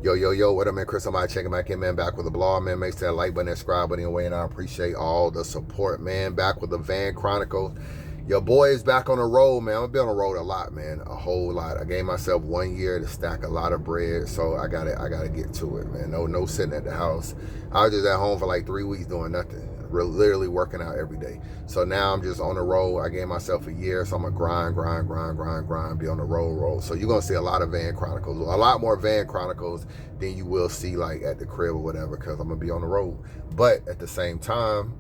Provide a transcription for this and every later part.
Yo, what up, man? Chris, somebody checking back in, man. Back with the blog, man. Make sure that like button, that subscribe button away, and I appreciate all the support, man. Back with the Van Chronicles. Your boy is back on the road, man. I'm gonna be on the road a lot, man. A whole lot. I gave myself 1 year to stack a lot of bread, so I gotta get to it, man. No sitting at the house. I was just at home for like 3 weeks doing nothing. Literally working out every day. So now I'm just on the road. I gave myself a year, so I'm gonna grind, be on the road. So you're gonna see a lot of Van Chronicles, a lot more Van Chronicles than you will see like at the crib or whatever, because I'm gonna be on the road. But at the same time,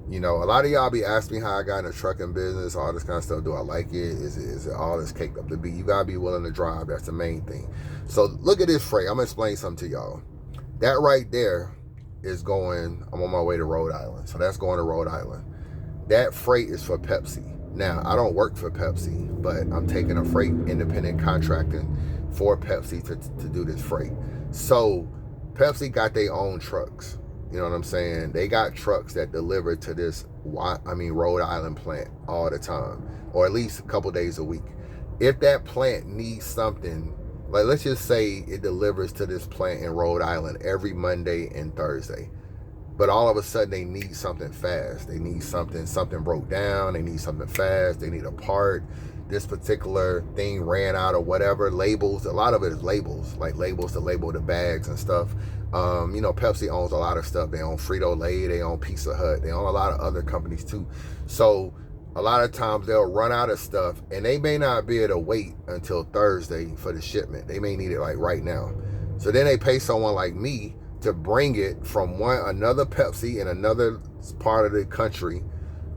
you know, a lot of y'all be asking me how I got in the trucking business, all this kind of stuff. Do I like it? Is it all this caked up to be? You gotta be willing to drive. That's the main thing. So look at this freight. I'm gonna explain something to y'all. That right there is going, I'm on my way to Rhode Island. So that's going to Rhode Island. That freight is for Pepsi. Now, I don't work for Pepsi, but I'm taking a freight independent contracting for Pepsi to do this freight. So Pepsi got their own trucks. You know what I'm saying? They got trucks that deliver to this, Rhode Island plant all the time, or at least a couple days a week. If that plant needs something, like let's just say it delivers to this plant in Rhode Island every Monday and Thursday, but all of a sudden they need something fast. They need something broke down. They need something fast. They need a part. This particular thing ran out or whatever. Labels, a lot of it is labels, like labels to label the bags and stuff. You know, Pepsi owns a lot of stuff. They own Frito-Lay, they own Pizza Hut, they own a lot of other companies too. So a lot of times they'll run out of stuff and they may not be able to wait until Thursday for the shipment. They may need it like right now. So then they pay someone like me to bring it from another Pepsi in another part of the country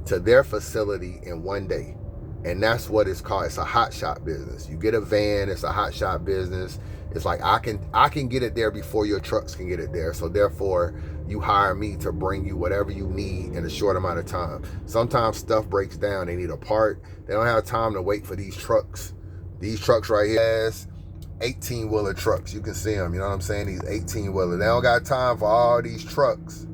to their facility in 1 day. And that's what it's called. It's a hot shot business. You get a van, it's a hot shot business. It's like I can get it there before your trucks can get it there. So therefore, you hire me to bring you whatever you need in a short amount of time. Sometimes stuff breaks down. They need a part. They don't have time to wait for these trucks. These trucks right here, 18-wheeler trucks. You can see them. You know what I'm saying? These 18-wheeler. They don't got time for all these trucks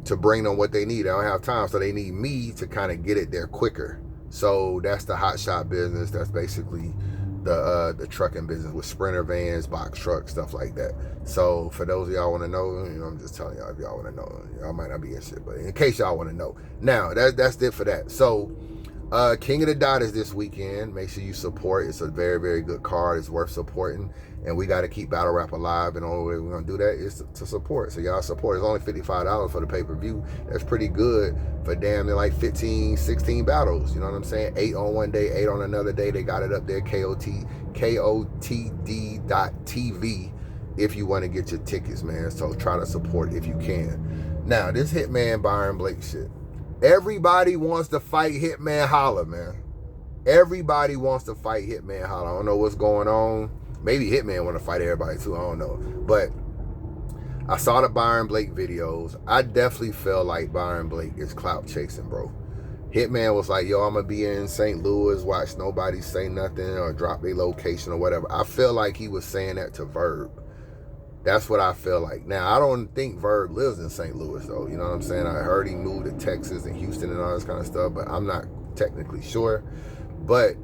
to bring them what they need. They don't have time. So they need me to kind of get it there quicker. So that's the hot shot business. That's basically the trucking business with Sprinter vans, box trucks, stuff like that. So for those of y'all want to know, you know, I'm just telling y'all if y'all want to know. Y'all might not be interested, but in case y'all want to know. Now, that's it for that. So King of the Dot is this weekend. Make sure you support. It's a very, very good card. It's worth supporting. And we got to keep battle rap alive. And the only way we're going to do that is to support. So y'all support. It's only $55 for the pay-per-view. That's pretty good for damn near like 15, 16 battles. You know what I'm saying? 8 on one day, 8 on another day. They got it up there, KOTD.TV if you want to get your tickets, man. So try to support if you can. Now, this Hitman Byron Blake shit. Everybody wants to fight Hitman Holla, man. Everybody wants to fight Hitman Holla. I don't know what's going on. Maybe Hitman want to fight everybody too. I don't know. But I saw the Byron Blake videos. I definitely feel like Byron Blake is clout chasing, bro. Hitman was like, yo, I'm going to be in St. Louis, watch nobody say nothing or drop their location or whatever. I feel like he was saying that to Verb. That's what I feel like. Now, I don't think Verb lives in St. Louis, though. You know what I'm saying? I heard he moved to Texas and Houston and all this kind of stuff, but I'm not technically sure. But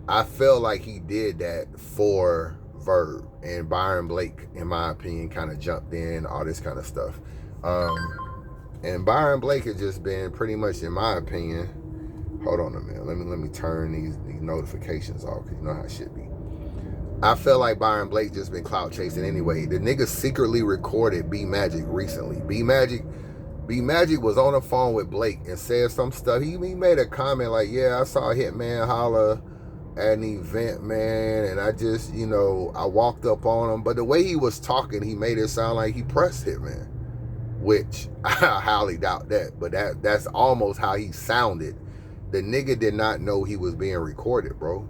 I feel like he did that for Verb, and Byron Blake, in my opinion, kind of jumped in, all this kind of stuff. And Byron Blake has just been pretty much, in my opinion, hold on a minute, let me turn these notifications off, because you know how shit be. I feel like Byron Blake just been clout chasing anyway. The nigga secretly recorded B Magic recently. B Magic was on the phone with Blake and said some stuff. He made a comment like, yeah, I saw Hitman Holla at an event, man, and I just, you know, I walked up on him. But the way he was talking, he made it sound like he pressed Hitman, which I highly doubt that. But that's almost how he sounded. The nigga did not know he was being recorded, bro.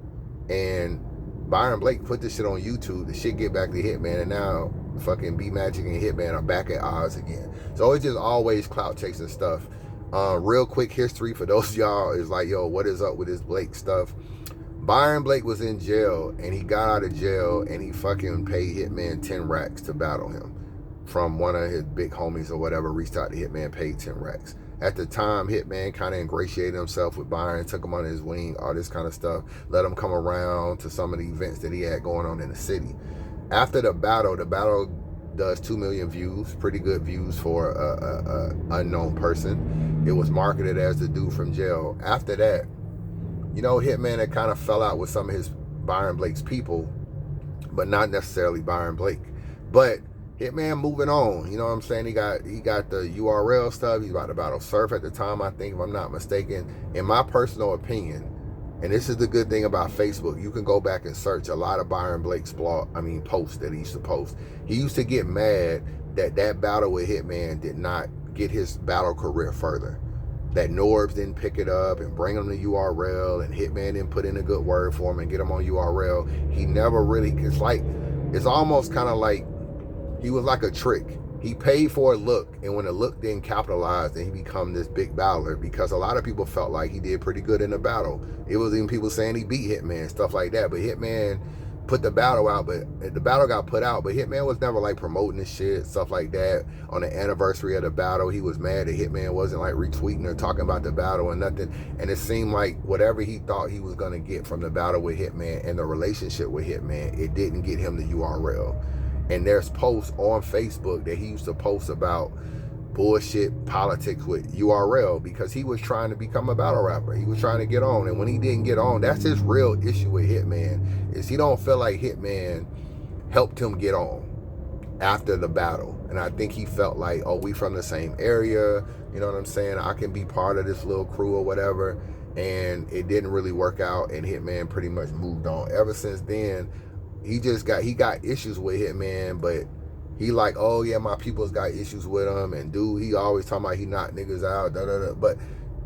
And Byron Blake put this shit on YouTube. The shit get back to Hitman, and now fucking B Magic and Hitman are back at odds again. So it's just always clout chasing stuff. Real quick history for those of y'all is like, yo, what is up with this Blake stuff? Byron Blake was in jail, and he got out of jail, and he fucking paid Hitman 10 racks to battle him. From one of his big homies or whatever reached out to Hitman, paid 10 racks. At the time, Hitman kind of ingratiated himself with Byron, took him under his wing, all this kind of stuff, let him come around to some of the events that he had going on in the city. After the battle does 2 million views, pretty good views for a unknown person. It was marketed as the dude from jail. After that, you know, Hitman had kind of fell out with some of his Byron Blake's people, but not necessarily Byron Blake. But Hitman moving on, you know what I'm saying? He got the URL stuff. He's about to battle Surf at the time, I think, if I'm not mistaken. In my personal opinion, and this is the good thing about Facebook, you can go back and search a lot of Byron Blake's posts that he used to post. He used to get mad that battle with Hitman did not get his battle career further. That Norbs didn't pick it up and bring him the URL, and Hitman didn't put in a good word for him and get him on URL. He never really, it's almost kind of like he was like a trick. He paid for a look, and when the look didn't capitalize, then he become this big battler, because a lot of people felt like he did pretty good in the battle. It was even people saying he beat Hitman, stuff like that. But Hitman put the battle out, but the battle got put out, but Hitman was never like promoting this shit, stuff like that. On the anniversary of the battle, he was mad that Hitman wasn't like retweeting or talking about the battle or nothing. And it seemed like whatever he thought he was gonna get from the battle with Hitman and the relationship with Hitman, it didn't get him the URL. And there's posts on Facebook that he used to post about bullshit politics with URL, because he was trying to become a battle rapper. He was trying to get on, and when he didn't get on, that's his real issue with Hitman, is he don't feel like Hitman helped him get on after the battle. And I think he felt like, oh, we from the same area, you know what I'm saying, I can be part of this little crew or whatever. And it didn't really work out, and Hitman pretty much moved on. Ever since then, he got issues with Hitman, but he like, oh yeah, my people's got issues with him, and dude, he always talking about he knocked niggas out, da da da. But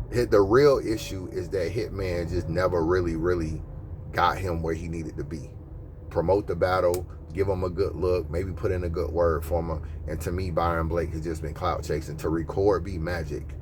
the real issue is that Hitman just never really got him where he needed to be. Promote the battle, give him a good look, maybe put in a good word for him. And to me, Byron Blake has just been clout chasing. To record B Magic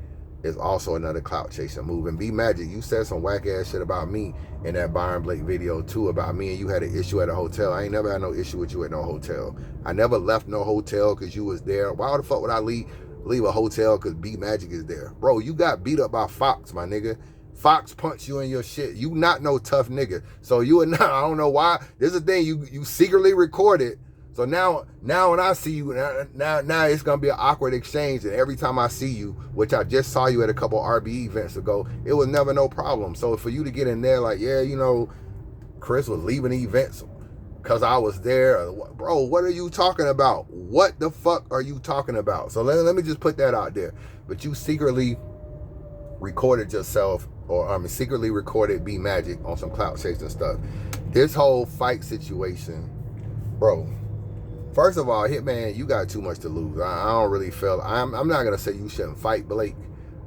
is also another clout chasing move. And B Magic, you said some whack ass shit about me in that Byron Blake video too, about me and you had an issue at a hotel. I ain't never had no issue with you at no hotel. I never left no hotel because you was there. Why the fuck would I leave a hotel because B Magic is there? Bro, you got beat up by Fox, my nigga. Fox punched you in your shit. You not no tough nigga. So you are not, I don't know why. This is the thing, you secretly recorded. So now when I see you, now it's gonna be an awkward exchange. And every time I see you, which I just saw you at a couple RBE events ago, it was never no problem. So for you to get in there like, yeah, you know, Chris was leaving the events because I was there. Bro, what are you talking about? What the fuck are you talking about? So let me just put that out there. But you secretly recorded yourself, or secretly recorded B Magic on some clout chasing stuff. This whole fight situation, bro. First of all, Hitman, you got too much to lose. I don't really feel, I'm not going to say you shouldn't fight Blake,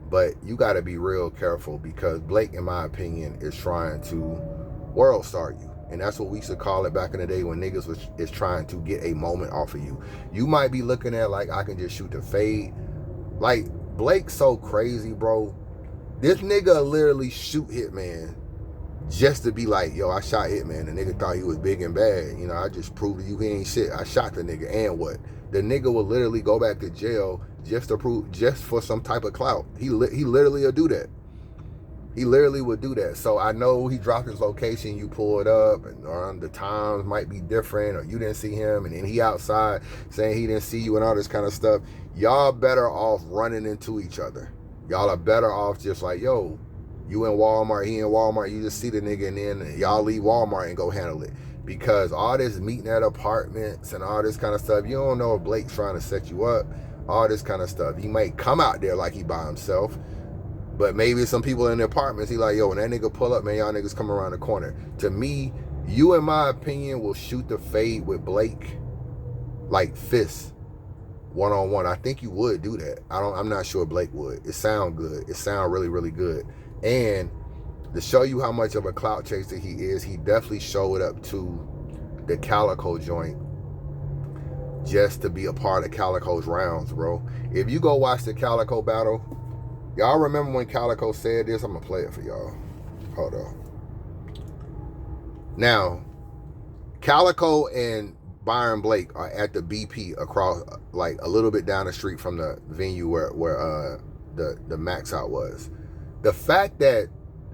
but you got to be real careful, because Blake, in my opinion, is trying to world star you. And that's what we used to call it back in the day, when niggas is trying to get a moment off of you. You might be looking at like, I can just shoot the fade. Like, Blake's so crazy, bro. This nigga literally shoot Hitman just to be like, yo, I shot Hitman. The nigga thought he was big and bad. You know, I just proved to you he ain't shit. I shot the nigga, and what? The nigga will literally go back to jail just to prove, just for some type of clout. He literally will do that. He literally would do that. So I know he dropped his location, you pulled up, and the times might be different, or you didn't see him, and then he outside saying he didn't see you and all this kind of stuff. Y'all better off running into each other. Y'all are better off just like, yo, you in Walmart, he in Walmart, you just see the nigga, and then y'all leave Walmart and go handle it. Because all this meeting at apartments and all this kind of stuff, you don't know if Blake's trying to set you up, all this kind of stuff. He might come out there like he by himself, but maybe some people in the apartments, he like, yo, when that nigga pull up, man, y'all niggas come around the corner. To me, you, in my opinion, will shoot the fade with Blake like fists, one-on-one. I think you would do that. I'm not sure Blake would. It sound good. It sound really good. And to show you how much of a clout chaser he is, he definitely showed up to the Calicoe joint just to be a part of Calicoe's rounds, bro. If you go watch the Calicoe battle, y'all remember when Calicoe said this? I'm gonna play it for y'all. Hold on. Now, Calicoe and Byron Blake are at the BP across, like a little bit down the street from the venue where the max out was. The fact that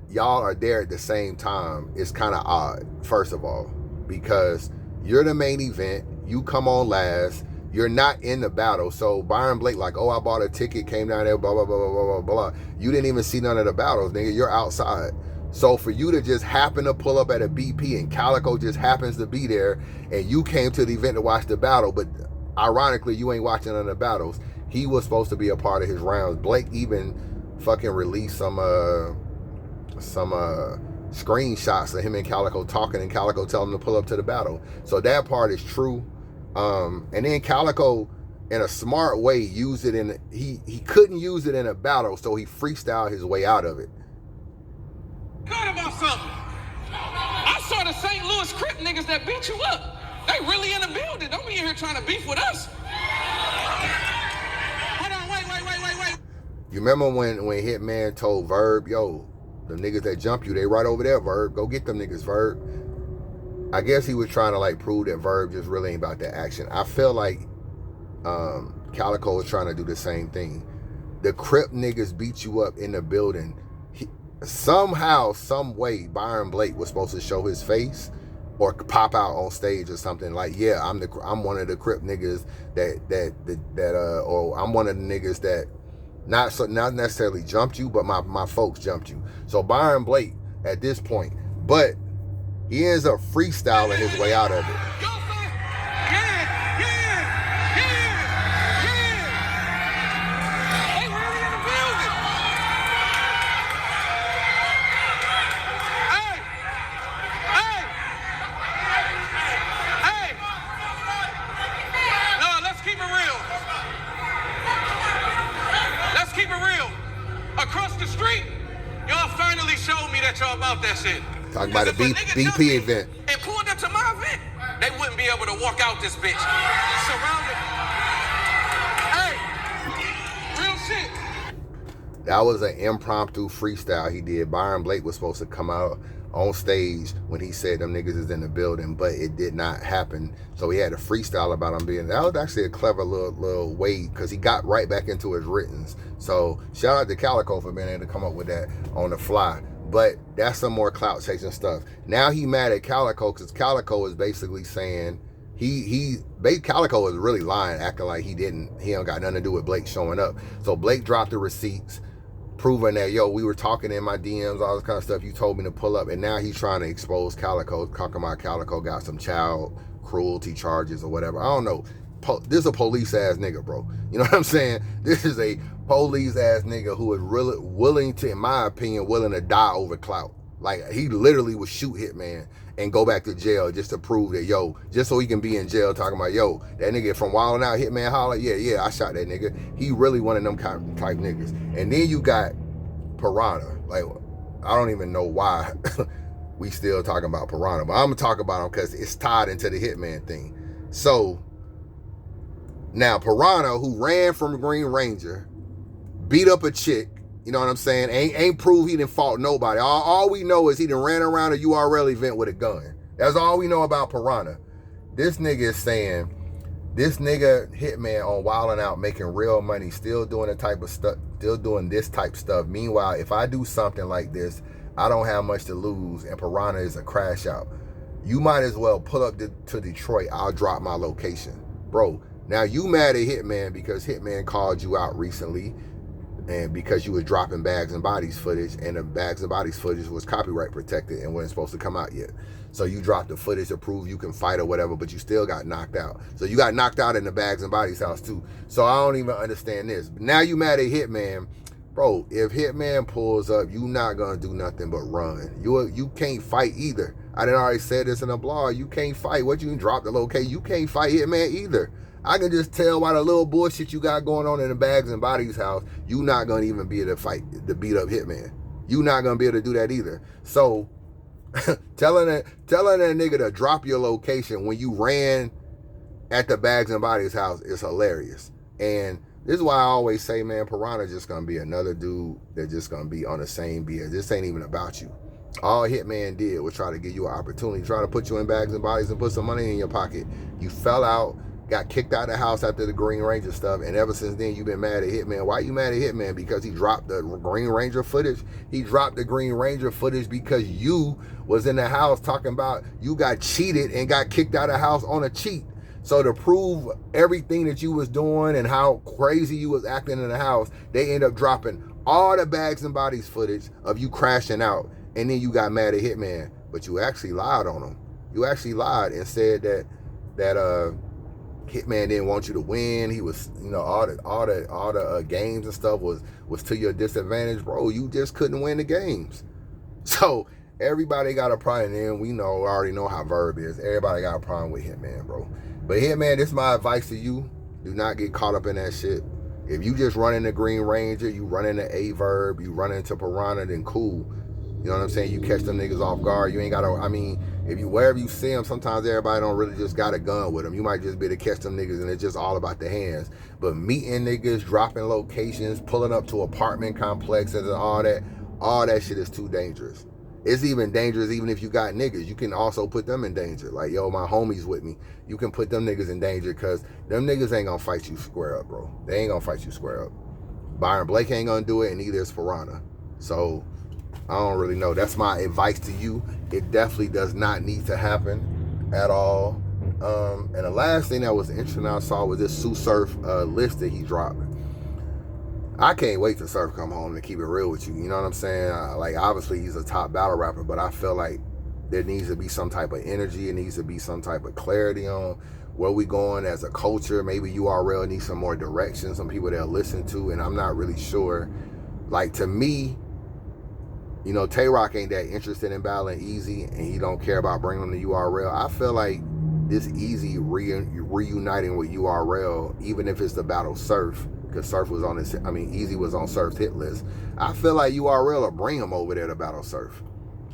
y'all are there at the same time is kind of odd, first of all, because you're the main event, you come on last, you're not in the battle. So Byron Blake like, oh, I bought a ticket, came down there, blah, blah, blah, blah, blah, blah. You didn't even see none of the battles, nigga. You're outside. So for you to just happen to pull up at a BP and Calicoe just happens to be there and you came to the event to watch the battle, but ironically, you ain't watching none of the battles. He was supposed to be a part of his rounds. Blake even fucking released some screenshots of him and Calicoe talking and Calicoe telling him to pull up to the battle. So that part is true. And then Calicoe, in a smart way, used it in, he couldn't use it in a battle, so he freestyled his way out of it. Thought about something. I saw the St. Louis Crip niggas that beat you up. They really in the building. Don't be in here trying to beef with us. Hold on, wait. You remember when Hitman told Verb, yo, the niggas that jump you, they right over there, Verb. Go get them niggas, Verb. I guess he was trying to like prove that Verb just really ain't about that action. I feel like Calicoe was trying to do the same thing. The Crip niggas beat you up in the building. Somehow, some way, Byron Blake was supposed to show his face or pop out on stage or something like, yeah, I'm one of the Crip niggas or I'm one of the niggas that not necessarily jumped you, but my folks jumped you. So Byron Blake at this point, but he ends up freestyling his way out of it. Y'all about that shit. Talking about a BP event. And pulled up to my event, they wouldn't be able to walk out this bitch. Surrounded. Hey, real shit. That was an impromptu freestyle he did. Byron Blake was supposed to come out on stage when he said them niggas is in the building, but it did not happen. So he had a freestyle about him being, that was actually a clever little way, because he got right back into his writtens. So shout out to Calicoe for being able to come up with that on the fly. But that's some more clout chasing stuff. Now he mad at Calicoe because Calicoe is basically saying Calicoe is really lying, acting like he don't got nothing to do with Blake showing up. So Blake dropped the receipts, proving that, yo, we were talking in my DMs, all this kind of stuff. You told me to pull up, and now he's trying to expose Calicoe, talking about Calicoe got some child cruelty charges or whatever. I don't know. This is a police ass nigga, bro. You know what I'm saying? This is a police ass nigga who is really willing to, in my opinion, willing to die over clout. Like, he literally would shoot Hitman and go back to jail just to prove that, yo, just so he can be in jail talking about, yo, that nigga from Wild 'N Out, Hitman Holla, yeah, I shot that nigga. He really one of them type niggas. And then you got Piranha. Like, I don't even know why we still talking about Piranha, but I'm gonna talk about him because it's tied into the Hitman thing. So now Piranha, who ran from Green Ranger, beat up a chick, you know what I'm saying? Ain't prove he didn't fault nobody. All we know is he done ran around a URL event with a gun. That's all we know about Piranha. This nigga is saying, this nigga Hitman on Wild 'N Out making real money, still doing the type of stuff, still doing this type stuff. Meanwhile, if I do something like this, I don't have much to lose, and Piranha is a crash out. You might as well pull up to Detroit. I'll drop my location. Bro, now you mad at Hitman because Hitman called you out recently, and because you were dropping Bags and Bodies footage, and the Bags and Bodies footage was copyright protected and wasn't supposed to come out yet. So you dropped the footage to prove you can fight or whatever, but you still got knocked out. So you got knocked out in the Bags and Bodies house too. So I don't even understand this. Now you mad at Hitman. Bro, if Hitman pulls up, you not gonna do nothing but run. You can't fight either. I done already said this in a blog. You can't fight. What, you can drop the location? You can't fight Hitman either. I can just tell by the little bullshit you got going on in the Bags and Bodies house, you not gonna even be able to fight, to beat up Hitman. You not gonna be able to do that either. So telling that nigga to drop your location when you ran at the Bags and Bodies house is hilarious. And this is why I always say, man, Piranha just gonna be another dude that's just gonna be on the same BS. This ain't even about you. All Hitman did was try to give you an opportunity, try to put you in Bags and Bodies and put some money in your pocket. You fell out, got kicked out of the house after the Green Ranger stuff, and ever since then you've been mad at Hitman. Why you mad at Hitman? Because he dropped the Green Ranger footage? He dropped the Green Ranger footage because you was in the house talking about you got cheated and got kicked out of the house on a cheat. So to prove everything that you was doing and how crazy you was acting in the house, they end up dropping all the bags and bodies footage of you crashing out, and then you got mad at Hitman. But you actually lied on him. You actually lied and said that Hitman didn't want you to win. He was, you know, all the games and stuff was to your disadvantage, bro. You just couldn't win the games. So everybody got a problem, and we already know how Verb is. Everybody got a problem with Hitman, bro. But Hitman, this is my advice to you. Do not get caught up in that shit. If you just run into Green Ranger, you run into A-Verb, you run into Piranha, then cool. You know what I'm saying? You catch them niggas off guard. You ain't got to, I mean, if you, wherever you see them, sometimes everybody don't really just got a gun with them. You might just be able to catch them niggas, and it's just all about the hands. But meeting niggas, dropping locations, pulling up to apartment complexes and all that shit is too dangerous. It's even dangerous even if you got niggas. You can also put them in danger. Like, yo, my homies with me. You can put them niggas in danger because them niggas ain't gonna fight you square up, bro. They ain't gonna fight you square up. Byron Blake ain't gonna do it, and neither is Piranha. So I don't really know. That's my advice to you. It definitely does not need to happen at all. And the last thing that was interesting I saw was this Tsu Surf list that he dropped. I can't wait till Surf come home, to keep it real with you. You know what I'm saying? Like, obviously he's a top battle rapper, but I feel like there needs to be some type of energy. It needs to be some type of clarity on where we going as a culture. Maybe URL needs some more direction, some people they'll listen to, and I'm not really sure. Like, to me, you know, Tay-Rock ain't that interested in battling Easy, and he don't care about bringing him to URL. I feel like this Easy reuniting with URL, even if it's the battle Surf, because Surf was on his, Easy was on Surf's hit list. I feel like URL will bring him over there to battle Surf.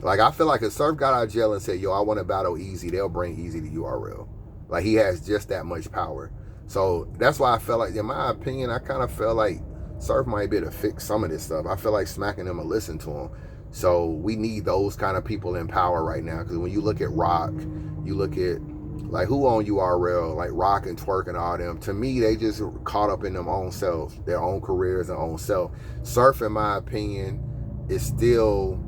Like, I feel like if Surf got out of jail and said, yo, I want to battle Easy, they'll bring Easy to URL. Like, he has just that much power. So that's why I felt like, in my opinion, I kind of felt like Surf might be able to fix some of this stuff. I feel like smacking him and listen to him. So we need those kind of people in power right now. Because when you look at Rock, you look at, like, who on URL, like Rock and Twerk and all them, to me, they just caught up in them own selves, their own careers and own self. Surf, in my opinion, is still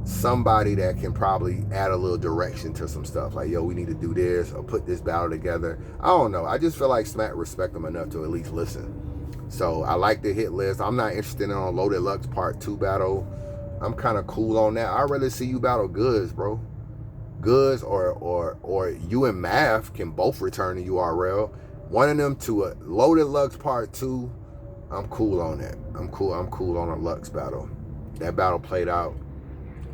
somebody that can probably add a little direction to some stuff. Like, yo, we need to do this or put this battle together. I don't know. I just feel like Smack respect them enough to at least listen. So I like the hit list. I'm not interested in a Loaded Lux Part 2 battle. I'm kind of cool on that. I'd rather see you battle Goods, bro. Goods or you and Math can both return to URL. One of them to a Loaded Lux Part 2. I'm cool on that. I'm cool on a Lux battle. That battle played out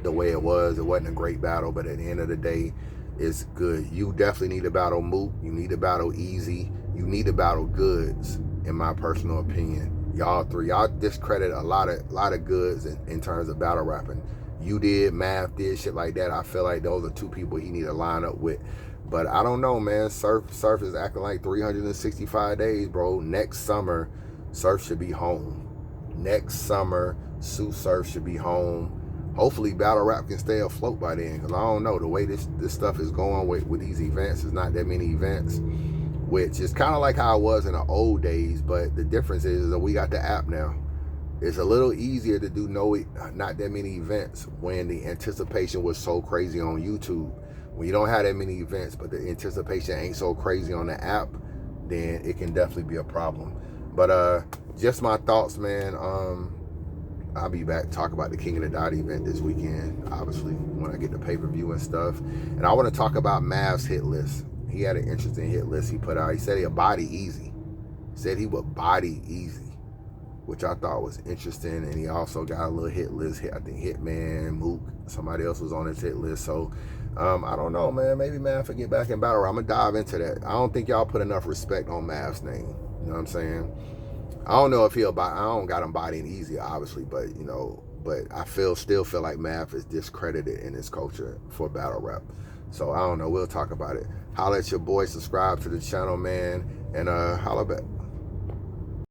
the way it was. It wasn't a great battle, but at the end of the day, it's good. You definitely need to battle Mook. You need to battle Easy. You need to battle Goods, in my personal opinion. Y'all three, y'all discredit a lot of Goods in terms of battle rapping. You did, Math did, shit like that. I feel like those are two people he need to line up with. But I don't know, man. Surf is acting like 365 days, bro. Next summer, Surf should be home. Next summer, Tsu Surf should be home. Hopefully, battle rap can stay afloat by then. Because I don't know, the way this stuff is going with these events, there's not that many events. Which is kind of like how it was in the old days. But the difference is that we got the app now. It's a little easier to do not that many events when the anticipation was so crazy on YouTube. When you don't have that many events, but the anticipation ain't so crazy on the app, then it can definitely be a problem. But just my thoughts, man. I'll be back to talk about the King of the Dot event this weekend, obviously, when I get the pay-per-view and stuff. And I want to talk about Mav's hit list. He had an interesting hit list he put out. He said he'd body Easy. He said he would body Easy, which I thought was interesting. And he also got a little hit list. I think Hitman, Mook, somebody else was on his hit list. So I don't know, man. Maybe Mav will get back in battle. I'm gonna dive into that. I don't think y'all put enough respect on Mav's name. You know what I'm saying? I don't know if I don't got him bodying Easy, obviously, but you know, but I still feel like Mav is discredited in his culture for battle rap. So I don't know. We'll talk about it. Holla at your boy. Subscribe to the channel, man, and holla back.